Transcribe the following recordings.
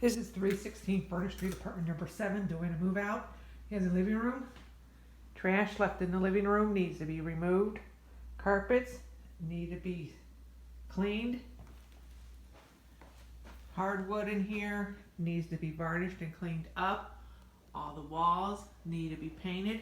This is 316 Furnace Street, apartment number 7, doing a move out. He has a living room. Trash left in the living room needs to be removed. Carpets need to be cleaned. Hardwood in here needs to be varnished and cleaned up. All the walls need to be painted.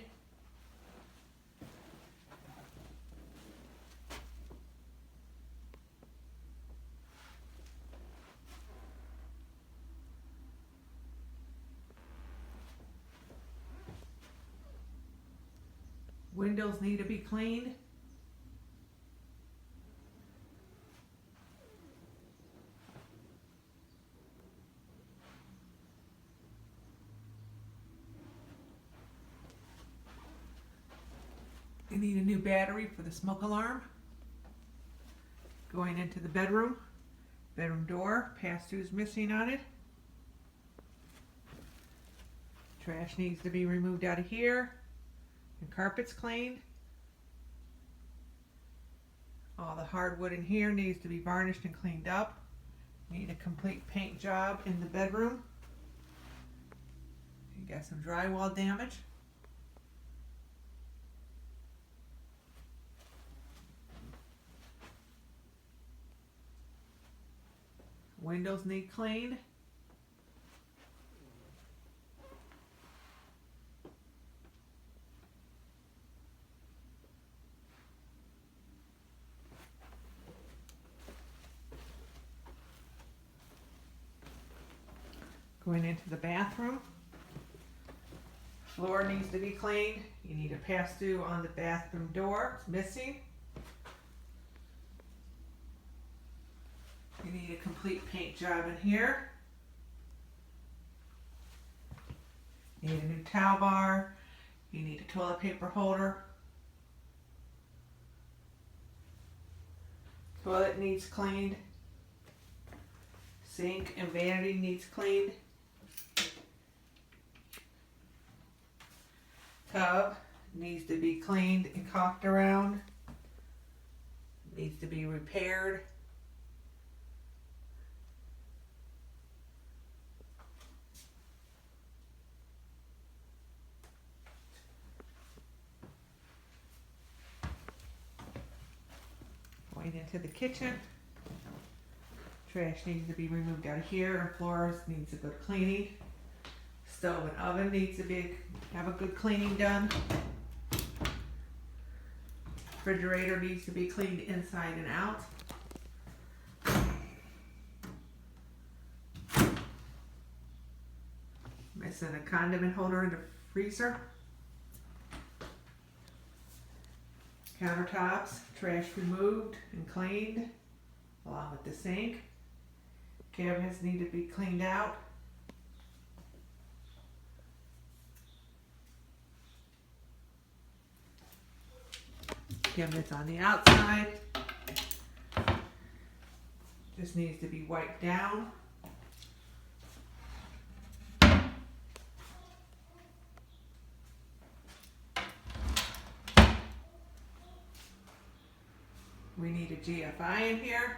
Windows need to be cleaned. You need a new battery for the smoke alarm. Going into the bedroom. Bedroom door, pass-through is missing on it. Trash needs to be removed out of here. And carpets cleaned. All the hardwood in here needs to be varnished and cleaned up. Need a complete paint job in the bedroom. You got some drywall damage. Windows need cleaned. Going into the bathroom. Floor needs to be cleaned. You need a pass-through on the bathroom door. It's missing. You need a complete paint job in here. You need a new towel bar. You need a toilet paper holder. Toilet needs cleaned. Sink and vanity needs cleaned. Tub needs to be cleaned and caulked around. Needs to be repaired. Going into the kitchen. Trash needs to be removed out of here, and floors needs a good cleaning. Stove and oven needs to have a good cleaning done. Refrigerator needs to be cleaned inside and out. Missing a condiment holder in the freezer. Countertops, trash removed and cleaned, along with the sink. Cabinets need to be cleaned out. Cabinets on the outside. Just needs to be wiped down. We need a GFI in here.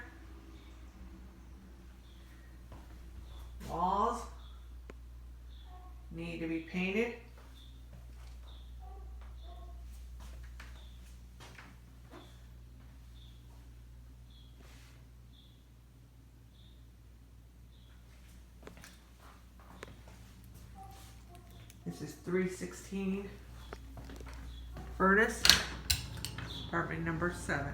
Walls need to be painted. This is 316 Furnace, apartment number 7.